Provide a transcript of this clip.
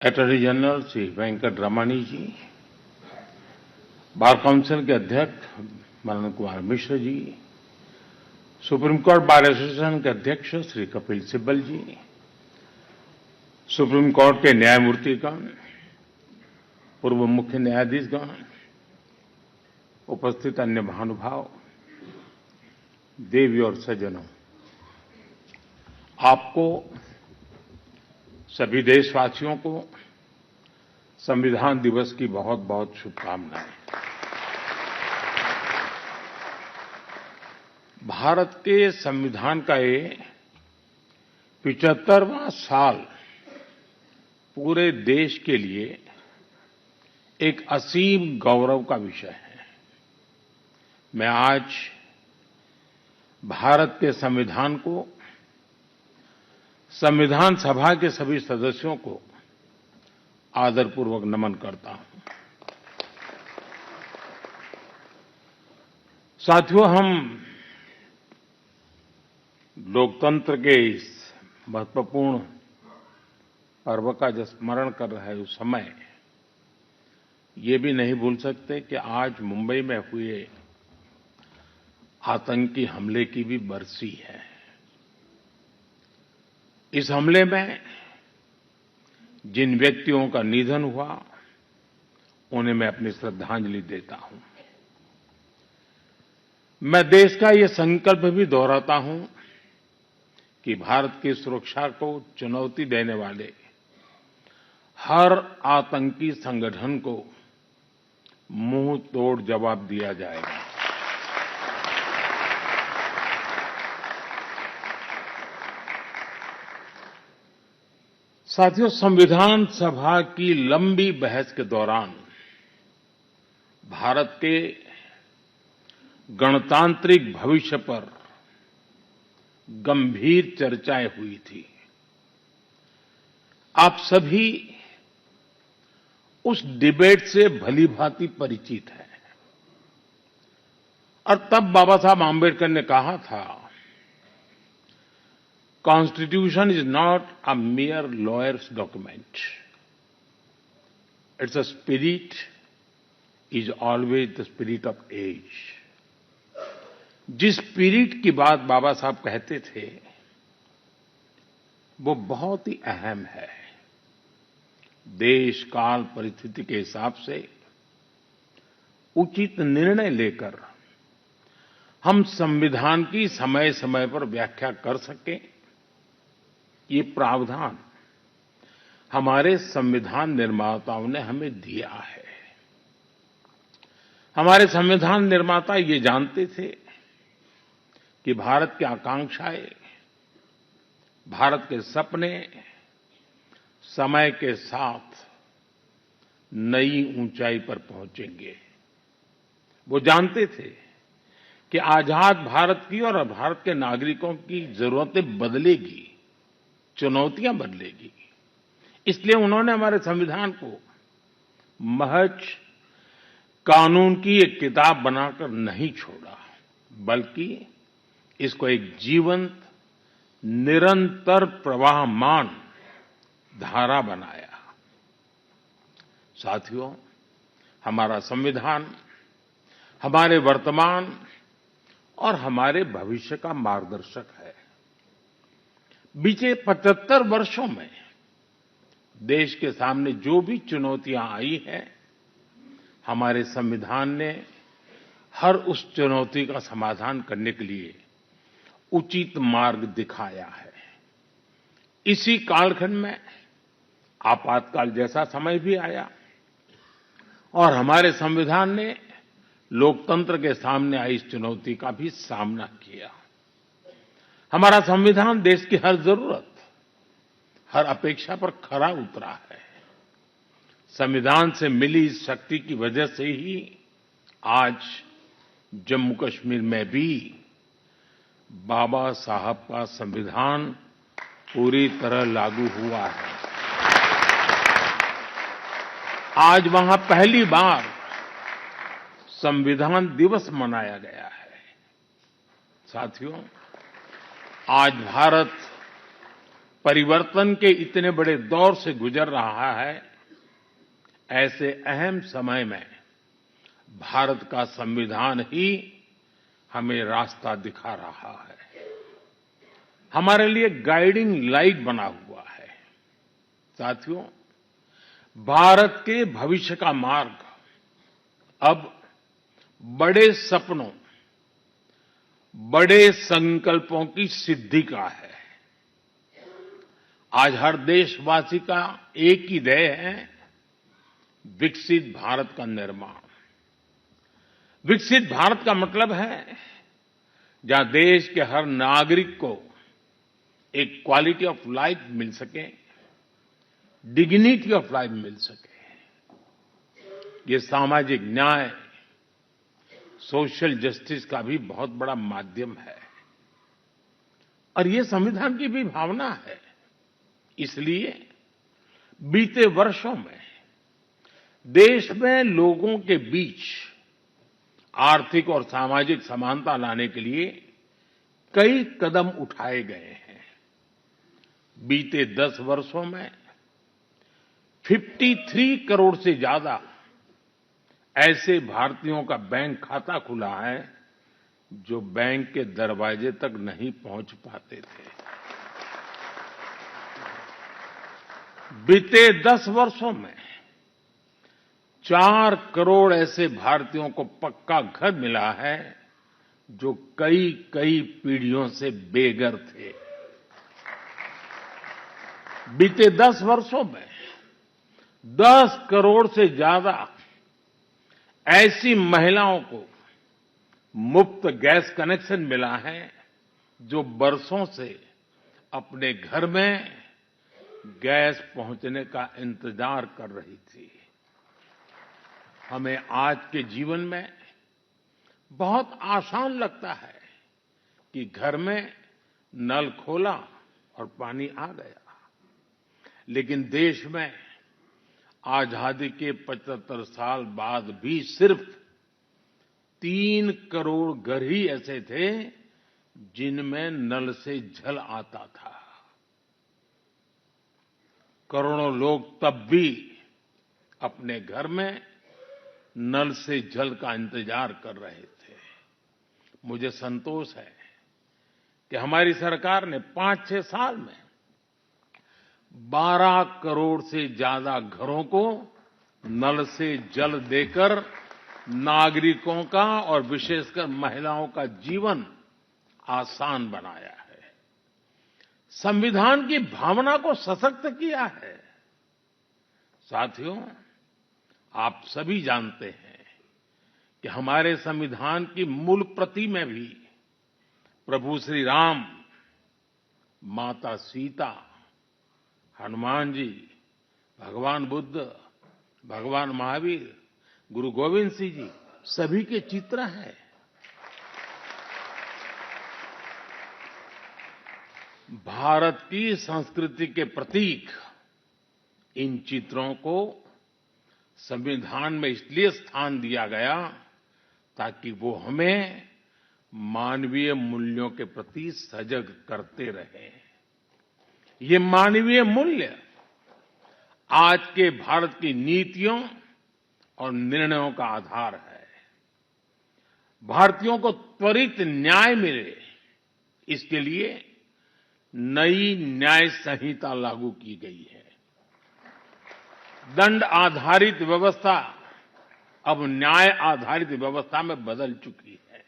Attorney general Shri Venkat रमणी जी, bar council के अध्यक्ष Madan Kumar Mishra ji, supreme court bar association के अध्यक्ष श्री कपिल सिब्बल जी, सुप्रीम कोर्ट के न्यायमूर्तिगण, पूर्व मुख्य न्यायाधीशगण, उपस्थित अन्य महानुभाव, देवी और सज्जनों, आपको सभी देशवासियों को संविधान दिवस की बहुत बहुत शुभकामनाएं। भारत के संविधान का ये 75वां साल पूरे देश के लिए एक असीम गौरव का विषय है। मैं आज भारत के संविधान को, संविधान सभा के सभी सदस्यों को आदरपूर्वक नमन करता हूं। साथियों, हम लोकतंत्र के इस महत्वपूर्ण पर्व का जब स्मरण कर रहे उस समय ये भी नहीं भूल सकते कि आज मुंबई में हुए आतंकी हमले की भी बरसी है। इस हमले में जिन व्यक्तियों का निधन हुआ, उन्हें मैं अपनी श्रद्धांजलि देता हूं। मैं देश का ये संकल्प भी दोहराता हूं कि भारत की सुरक्षा को चुनौती देने वाले हर आतंकी संगठन को मुंह तोड़ जवाब दिया जाएगा। साथियों, संविधान सभा की लंबी बहस के दौरान भारत के गणतांत्रिक भविष्य पर गंभीर चर्चाएं हुई थी। आप सभी उस डिबेट से भलीभांति परिचित हैं और तब बाबा साहब आंबेडकर ने कहा था, Constitution is not a mere lawyer's document. Its a spirit is always the spirit of age. जिस स्पिरिट की बात बाबा साहब कहते थे, वो बहुत ही अहम है। देश काल परिस्थिति के हिसाब से उचित निर्णय लेकर हम संविधान की समय समय पर व्याख्या कर सकें, ये प्रावधान हमारे संविधान निर्माताओं ने हमें दिया है। हमारे संविधान निर्माता ये जानते थे कि भारत की आकांक्षाएं, भारत के सपने समय के साथ नई ऊंचाई पर पहुंचेंगे। वो जानते थे कि आजाद भारत की और भारत के नागरिकों की जरूरतें बदलेगी, चुनौतियां बदलेगी। इसलिए उन्होंने हमारे संविधान को महज कानून की एक किताब बनाकर नहीं छोड़ा, बल्कि इसको एक जीवंत, निरंतर प्रवाहमान धारा बनाया। साथियों, हमारा संविधान हमारे वर्तमान और हमारे भविष्य का मार्गदर्शक है। बीते 75 वर्षों में देश के सामने जो भी चुनौतियां आई हैं, हमारे संविधान ने हर उस चुनौती का समाधान करने के लिए उचित मार्ग दिखाया है। इसी कालखंड में आपातकाल जैसा समय भी आया और हमारे संविधान ने लोकतंत्र के सामने आई इस चुनौती का भी सामना किया। हमारा संविधान देश की हर जरूरत, हर अपेक्षा पर खरा उतरा है। संविधान से मिली इस शक्ति की वजह से ही आज जम्मू कश्मीर में भी बाबा साहब का संविधान पूरी तरह लागू हुआ है। आज वहां पहली बार संविधान दिवस मनाया गया है। साथियों, आज भारत परिवर्तन के इतने बड़े दौर से गुजर रहा है, ऐसे अहम समय में भारत का संविधान ही हमें रास्ता दिखा रहा है, हमारे लिए गाइडिंग लाइट बना हुआ है। साथियों, भारत के भविष्य का मार्ग अब बड़े सपनों, बड़े संकल्पों की सिद्धि का है। आज हर देशवासी का एक ही ध्येय है, विकसित भारत का निर्माण। विकसित भारत का मतलब है जहां देश के हर नागरिक को एक क्वालिटी ऑफ लाइफ मिल सके, डिग्निटी ऑफ लाइफ मिल सके। ये सामाजिक न्याय, सोशल जस्टिस का भी बहुत बड़ा माध्यम है और ये संविधान की भी भावना है। इसलिए बीते वर्षों में देश में लोगों के बीच आर्थिक और सामाजिक समानता लाने के लिए कई कदम उठाए गए हैं। बीते 10 वर्षों में 53 करोड़ से ज्यादा ऐसे भारतीयों का बैंक खाता खुला है जो बैंक के दरवाजे तक नहीं पहुंच पाते थे। बीते 10 वर्षों में 4 करोड़ ऐसे भारतीयों को पक्का घर मिला है जो कई कई पीढ़ियों से बेघर थे। बीते 10 वर्षों में 10 करोड़ से ज्यादा ऐसी महिलाओं को मुफ्त गैस कनेक्शन मिला है जो बरसों से अपने घर में गैस पहुंचने का इंतजार कर रही थी। हमें आज के जीवन में बहुत आसान लगता है कि घर में नल खोला और पानी आ गया, लेकिन देश में आजादी के 75 साल बाद भी सिर्फ 3 करोड़ घर ही ऐसे थे जिनमें नल से जल आता था। करोड़ों लोग तब भी अपने घर में नल से जल का इंतजार कर रहे थे। मुझे संतोष है कि हमारी सरकार ने 5-6 साल में 12 करोड़ से ज्यादा घरों को नल से जल देकर नागरिकों का और विशेषकर महिलाओं का जीवन आसान बनाया है, संविधान की भावना को सशक्त किया है। साथियों, आप सभी जानते हैं कि हमारे संविधान की मूल प्रति में भी प्रभु श्री राम, माता सीता, हनुमान जी, भगवान बुद्ध, भगवान महावीर, गुरु गोविंद सिंह जी सभी के चित्र हैं। भारत की संस्कृति के प्रतीक इन चित्रों को संविधान में इसलिए स्थान दिया गया ताकि वो हमें मानवीय मूल्यों के प्रति सजग करते रहें। ये मानवीय मूल्य आज के भारत की नीतियों और निर्णयों का आधार है। भारतीयों को त्वरित न्याय मिले, इसके लिए नई न्याय संहिता लागू की गई है। दंड आधारित व्यवस्था अब न्याय आधारित व्यवस्था में बदल चुकी है।